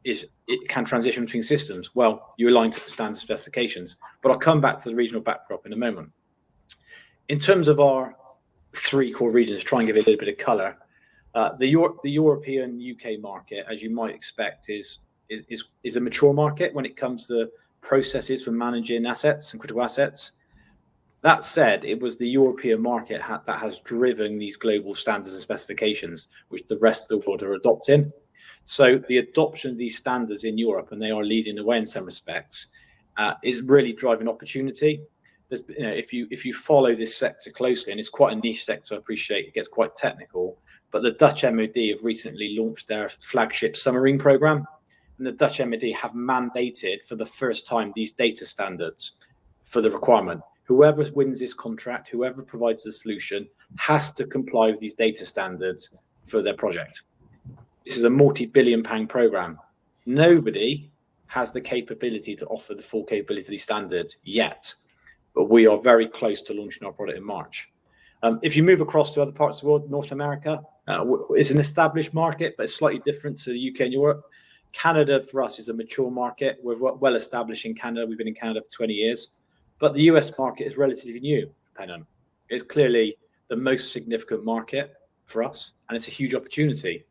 it can transition between systems? Well, you align to the standard specifications. But I'll come back to the regional backdrop in a moment. In terms of our three core regions, try and give it a little bit of color. The European UK market, as you might expect, is a mature market when it comes to processes for managing assets and critical assets. That said, it was the European market that has driven these global standards and specifications, which the rest of the world are adopting. So the adoption of these standards in Europe, and they are leading the way in some respects, is really driving opportunity. If you follow this sector closely, and it's quite a niche sector, I appreciate it gets quite technical, but the Dutch MOD have recently launched their flagship submarine program, and the Dutch MOD have mandated for the first time these data standards for the requirement. Whoever wins this contract, whoever provides the solution, has to comply with these data standards for their project. This is a multi-billion-pound program. Nobody has the capability to offer the full capability of these standards yet, but we are very close to launching our product in March. If you move across to other parts of the world, North America, it's an established market, but it's slightly different to the UK and Europe. Canada, for us, is a mature market. We're well established in Canada. We've been in Canada for 20 years. But the US market is relatively new for Pennant. It's clearly the most significant market for us, and it's a huge opportunity.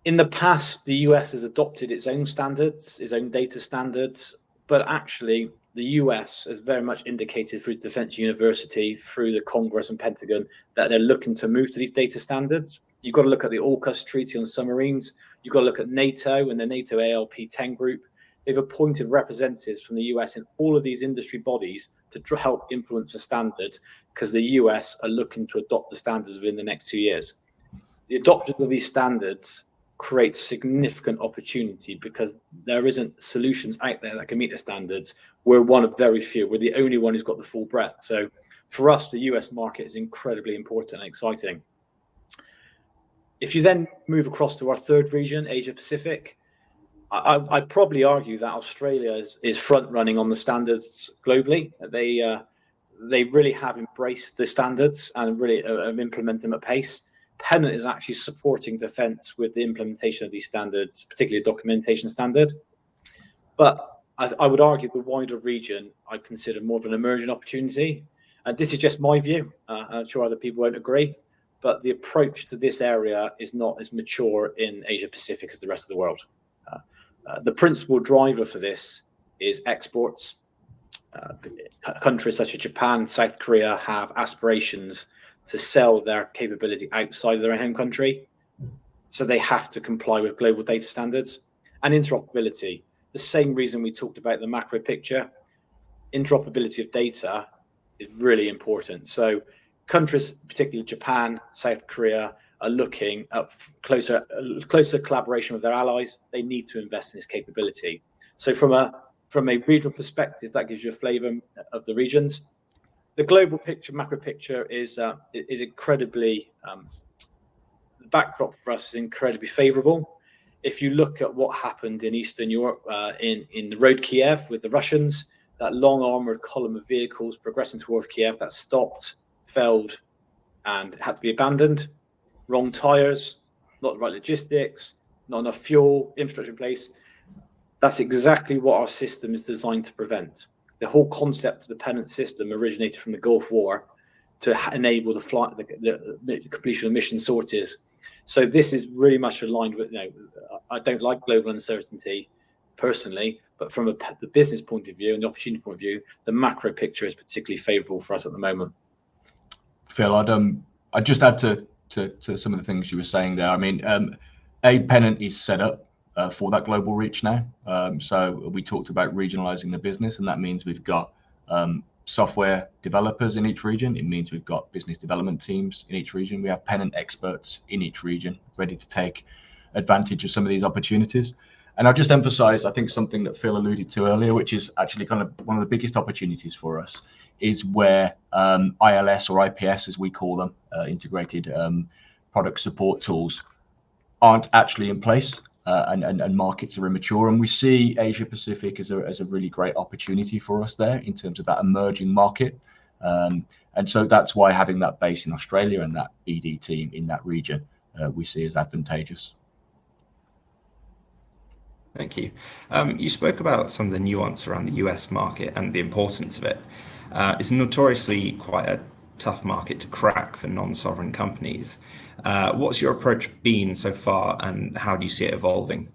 In the past, the US has adopted its own standards, its own data standards, but actually the US has very much indicated through Defense University, through the Congress and Pentagon, that they're looking to move to these data standards. You've got to look at the AUKUS Treaty on submarines. You've got to look at NATO and the NATO ALP-10 group. They've appointed representatives from the US in all of these industry bodies to help influence the standards, because the US are looking to adopt the standards within the next 2 years. The adoption of these standards creates significant opportunity because there isn't solutions out there that can meet the standards. We're one of very few. We're the only one who's got the full breadth. So for us, the US market is incredibly important and exciting. If you then move across to our third region, Asia Pacific, I'd probably argue that Australia is front running on the standards globally. They really have embraced the standards and really have implemented them at pace. Pennant is actually supporting defence with the implementation of these standards, particularly a documentation standard. But I would argue the wider region I consider more of an emerging opportunity. And this is just my view. I'm sure other people won't agree, but the approach to this area is not as mature in Asia Pacific as the rest of the world. The principal driver for this is exports. Countries such as Japan, South Korea have aspirations to sell their capability outside of their home country. So they have to comply with global data standards and interoperability. The same reason we talked about the macro picture, interoperability of data is really important. So countries, particularly Japan, South Korea, are looking at closer collaboration with their allies. They need to invest in this capability. So from a regional perspective, that gives you a flavour of the regions. The global picture, macro picture, is incredibly the backdrop for us is incredibly favourable. If you look at what happened in Eastern Europe, in the road Kiev with the Russians, that long armoured column of vehicles progressing towards Kiev that stopped, failed, and had to be abandoned. Wrong tyres, not the right logistics, not enough fuel, infrastructure in place. That's exactly what our system is designed to prevent. The whole concept of the Pennant system originated from the Gulf War to enable the completion of mission sorties. So this is really much aligned with, I don't like global uncertainty personally, but from the business point of view and the opportunity point of view, the macro picture is particularly favourable for us at the moment. Phil, I'd just add to some of the things you were saying there. I mean, Pennant is set up for that global reach now. So we talked about regionalizing the business, and that means we've got software developers in each region. It means we've got business development teams in each region. We have Pennant experts in each region ready to take advantage of some of these opportunities. And I'll just emphasize, I think, something that Phil alluded to earlier, which is actually kind of one of the biggest opportunities for us, is where ILS or IPS, as we call them, integrated product support tools, aren't actually in place. And markets are immature, and we see Asia Pacific as a really great opportunity for us there in terms of that emerging market, and so that's why having that base in Australia and that BD team in that region we see as advantageous. Thank you. You spoke about some of the nuance around the US market and the importance of it. It's notoriously quite a tough market to crack for non-sovereign companies. What's your approach been so far, and how do you see it evolving?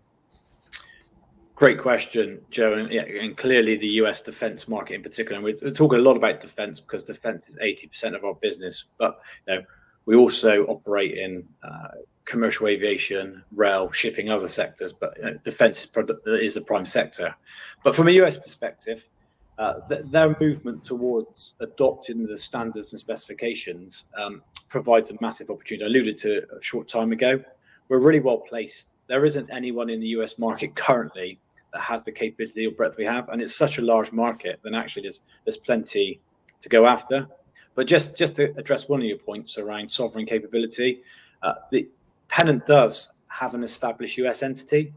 Great question, Joe. And clearly the US defense market in particular, and we're talking a lot about defense because defense is 80% of our business, but we also operate in commercial aviation, rail, shipping, other sectors, but defense is the prime sector. But from a US perspective, their movement towards adopting the standards and specifications provides a massive opportunity. I alluded to a short time ago. We're really well placed. There isn't anyone in the US market currently that has the capability or breadth we have, and it's such a large market. Then actually, there's plenty to go after. But just to address one of your points around sovereign capability, the Pennant does have an established US entity.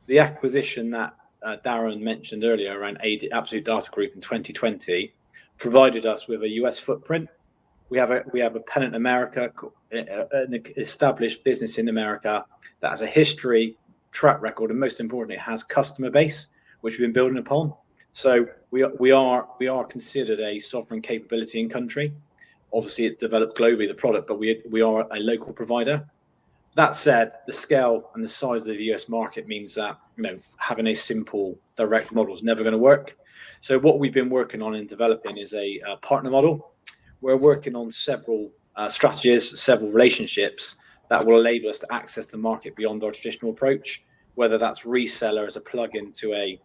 The acquisition that Darren mentioned earlier around Absolute Data Group in 2020 provided us with a US footprint. We have a Pennant America, an established business in America that has a history, track record, and most importantly, has customer base, which we've been building upon. So we are considered a sovereign capability in country. Obviously, it's developed globally, the product, but we are a local provider. That said, the scale and the size of the US market means that having a simple direct model is never going to work. So what we've been working on and developing is a partner model. We're working on several strategies, several relationships that will enable us to access the market beyond our traditional approach, whether that's reseller as a plug-in to a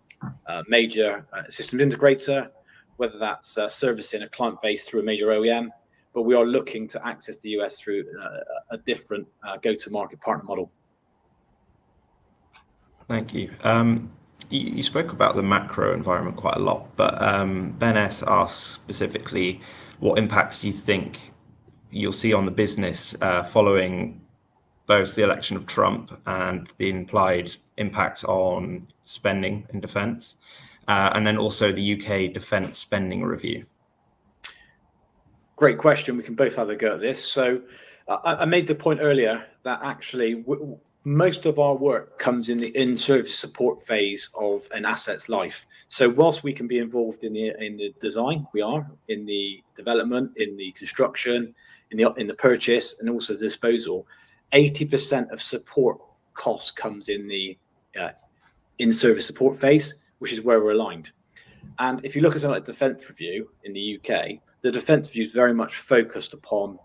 major systems integrator, whether that's servicing a client base through a major OEM. But we are looking to access the US through a different go-to-market partner model. Thank you. You spoke about the macro environment quite a lot, but Ben S. asks specifically, what impacts do you think you'll see on the business following both the election of Trump and the implied impact on spending in defence, and then also the UK defence spending review? Great question. We can both have a go at this. So I made the point earlier that actually most of our work comes in the in-service support phase of an asset's life. So whilst we can be involved in the design, we are in the development, in the construction, in the purchase, and also the disposal. 80% of support costs comes in the in-service support phase, which is where we're aligned. And if you look at something like Defence Review in the UK, the Defence Review is very much focused upon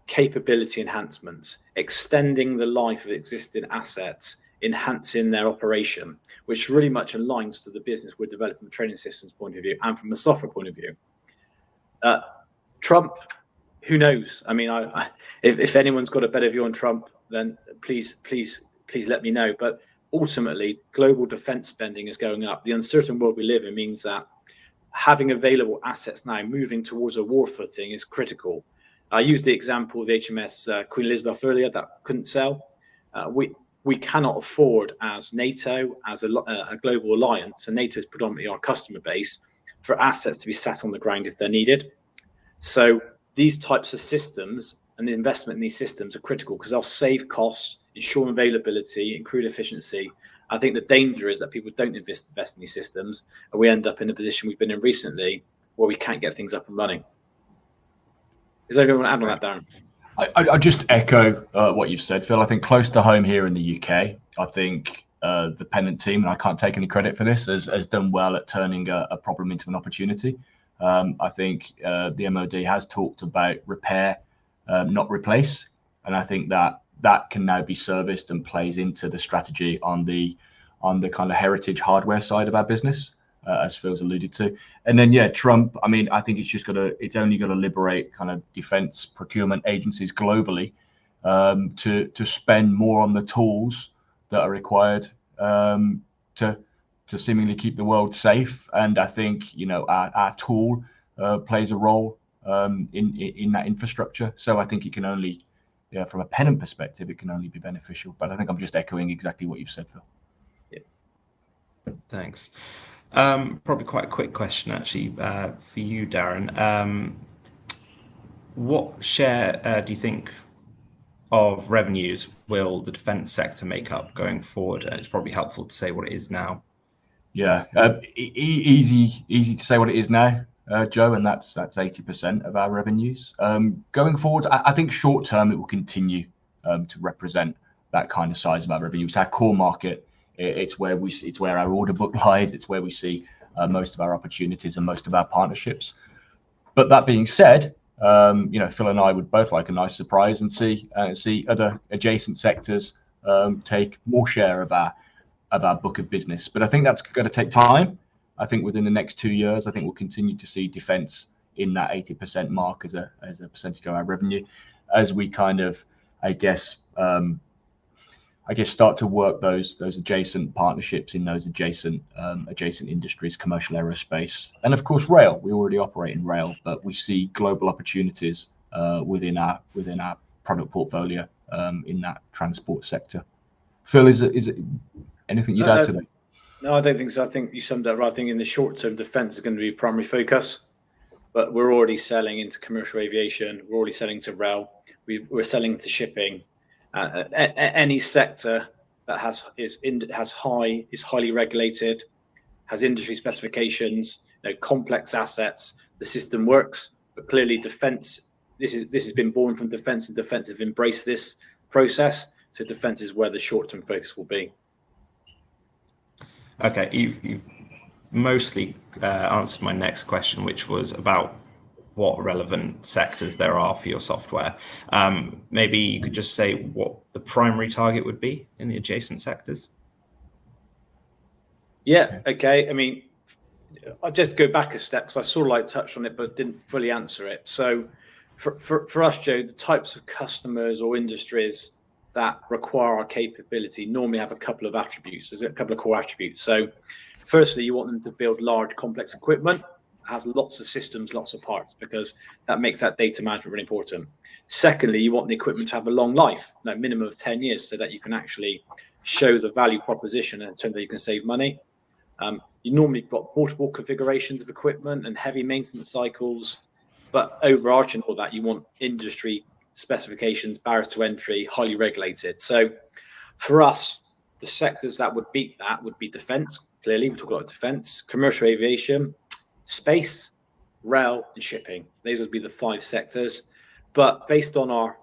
capability enhancements, extending the life of existing assets, enhancing their operation, which really much aligns to the business we're developing from a training systems point of view and from a software point of view. Trump, who knows? I mean, if anyone's got a better view on Trump, then please let me know. But ultimately, global defense spending is going up. The uncertain world we live in means that having available assets now moving towards a war footing is critical. I used the example of the HMS Queen Elizabeth earlier that couldn't sell. We cannot afford, as NATO, as a global alliance, and NATO is predominantly our customer base, for assets to be sat on the ground if they're needed. So these types of systems and the investment in these systems are critical because they'll save costs, ensure availability, improve efficiency. I think the danger is that people don't invest in these systems, and we end up in a position we've been in recently where we can't get things up and running. Is anyone add on that, Darren? I just echo what you've said, Phil. I think close to home here in the UK, I think the Pennant team, and I can't take any credit for this, has done well at turning a problem into an opportunity. I think the MOD has talked about repair, not replace, and I think that can now be serviced and plays into the strategy on the kind of heritage hardware side of our business. As Phil's alluded to. And then, yeah, Trump, I mean, I think it's only got to liberate kind of defense procurement agencies globally to spend more on the tools that are required to seemingly keep the world safe. And I think, you know, our tool plays a role in that infrastructure. So I think it can only, from a Pennant perspective, it can only be beneficial. But I think I'm just echoing exactly what you've said, Phil. Yeah. Thanks. Probably quite a quick question, actually, for you, Darren. What share do you think of revenues will the defence sector make up going forward? And it's probably helpful to say what it is now. Yeah, easy to say what it is now, Joe, and that's 80% of our revenues. Going forward, I think short term it will continue to represent that kind of size of our revenue. It's our core market. It's where our order book lies. It's where we see most of our opportunities and most of our partnerships. But that being said, you know, Phil and I would both like a nice surprise and see other adjacent sectors take more share of our book of business. But I think that's going to take time. I think within the next 2 years, I think we'll continue to see defence in that 80% mark as a percentage of our revenue, as we kind of, I guess, start to work those adjacent partnerships in those adjacent industries, commercial aerospace, and of course rail. We already operate in rail, but we see global opportunities within our product portfolio in that transport sector. Phil, is it anything you'd add to that? No, I don't think so. I think you summed up right. I think in the short term, defence is going to be primary focus, but we're already selling into commercial aviation. We're already selling to rail. We're selling to shipping. Any sector that is highly regulated, has industry specifications, complex assets. The system works, but clearly defence. This has been born from defence, and defence have embraced this process. So defence is where the short-term focus will be. Okay, you've mostly answered my next question, which was about what relevant sectors there are for your software. Maybe you could just say what the primary target would be in the adjacent sectors. Yeah, okay. I mean, I'll just go back a step because I sort of like touched on it, but didn't fully answer it. So for us, Joe, the types of customers or industries that require our capability normally have a couple of attributes. There's a couple of core attributes. So firstly, you want them to build large, complex equipment, has lots of systems, lots of parts, because that makes that data management really important. Secondly, you want the equipment to have a long life, like minimum of 10 years, so that you can actually show the value proposition in terms that you can save money. You normally got multiple configurations of equipment and heavy maintenance cycles, but overarching all that, you want industry specifications, barriers to entry, highly regulated. So for us, the sectors that would beat that would be defence. Clearly, we talk about defence, commercial aviation, space, rail, and shipping. These would be the 5 sectors. But based on our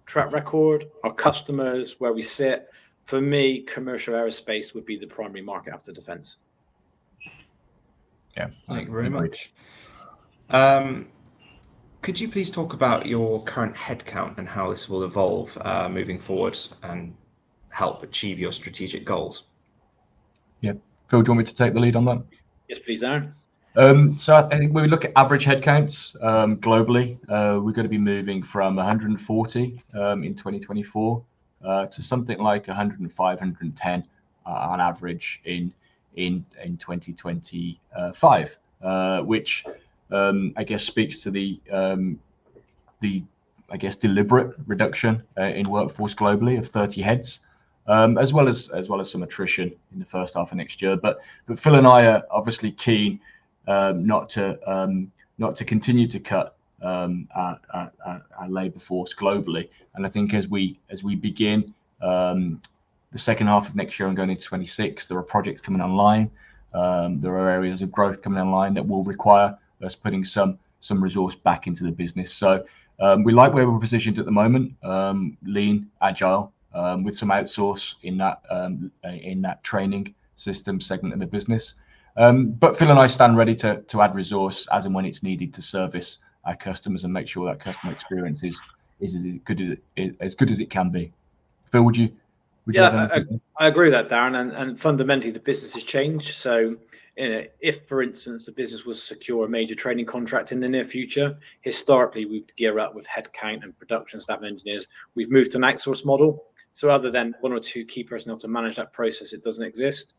track record, our customers, where we sit, for me, commercial aerospace would be the primary market after defence. Yeah, thank you very much. Could you please talk about your current headcount and how this will evolve moving forward and help achieve your strategic goals? Yeah. Phil, do you want me to take the lead on that? Yes, please, Aaron. So I think when we look at average headcounts globally, we're going to be moving from 140 in 2024 to something like 105, 110 on average in 2025, which I guess speaks to the I guess deliberate reduction in workforce globally of 30 heads. As well as some attrition in the first half of next year, but Phil and I are obviously keen not to continue to cut our labour force globally. And I think as we begin the second half of next year and going into 26, there are projects coming online. There are areas of growth coming online that will require us putting some resource back into the business. So we like where we're positioned at the moment, lean, agile, with some outsource in that training system segment of the business. But Phil and I stand ready to add resource as and when it's needed to service our customers and make sure that customer experience is as good as it can be. Phil, would you have anything? I agree with that, Darren. And fundamentally, the business has changed. So if, for instance, the business was to secure a major training contract in the near future, historically, we'd gear up with headcount and production staff and engineers. We've moved to an outsource model. So other than 1 or 2 key personnel to manage that process, it doesn't exist.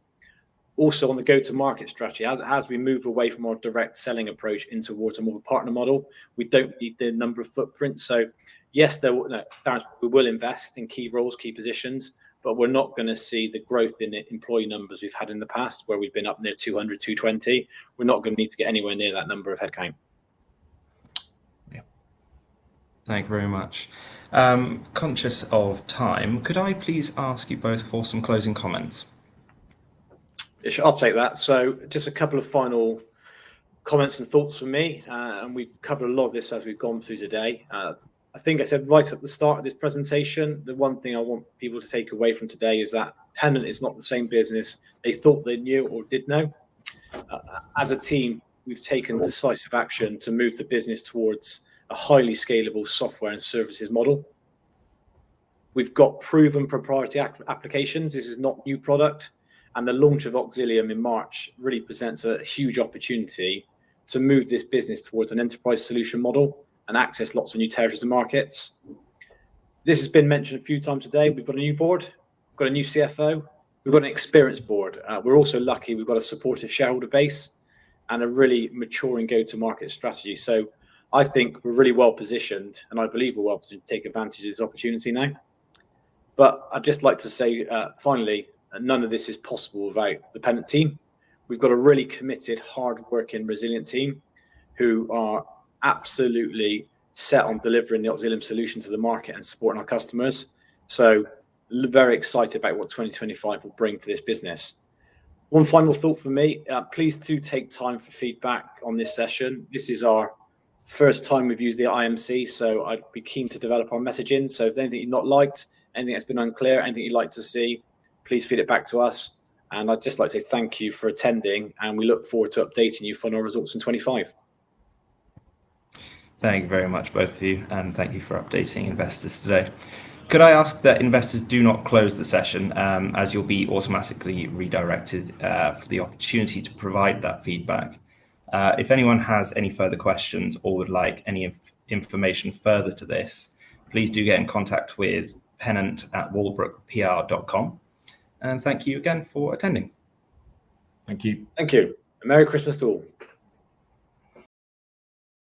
Also on the go-to-market strategy, as we move away from our direct selling approach into towards a more partner model, we don't need the number of footprints. So yes, we will invest in key roles, key positions, but we're not going to see the growth in employee numbers we've had in the past, where we've been up near 200, 220. We're not going to need to get anywhere near that number of headcount. Yeah. Thank you very much. Conscious of time, could I please ask you both for some closing comments? I'll take that. So just a couple of final comments and thoughts from me. And we've covered a lot of this as we've gone through today. I think I said right at the start of this presentation, the one thing I want people to take away from today is that Pennant is not the same business they thought they knew or did know. As a team, we've taken decisive action to move the business towards a highly scalable software and services model. We've got proven proprietary applications. This is not new product. And the launch of Auxilium in March really presents a huge opportunity to move this business towards an enterprise solution model and access lots of new territories and markets. This has been mentioned a few times today. We've got a new board, we've got a new CFO, we've got an experienced board. We're also lucky we've got a supportive shareholder base and a really maturing go-to-market strategy. So I think we're really well positioned, and I believe we're well positioned to take advantage of this opportunity now. But I'd just like to say, finally, none of this is possible without the Pennant team. We've got a really committed, hard-working, resilient team who are absolutely set on delivering the Auxilium solution to the market and supporting our customers. So very excited about what 2025 will bring for this business. One final thought for me, please do take time for feedback on this session. This is our first time we've used the IMC, so I'd be keen to develop our messaging. So if there's anything you've not liked, anything that's been unclear, anything you'd like to see, please feed it back to us. And I'd just like to say thank you for attending, and we look forward to updating you on our results in 25. Thank you very much, both of you, and thank you for updating investors today. Could I ask that investors do not close the session, as you'll be automatically redirected for the opportunity to provide that feedback. If anyone has any further questions or would like any information further to this, please do get in contact with pennant@walbrookpr.com. And thank you again for attending. Thank you. Thank you. And Merry Christmas to all.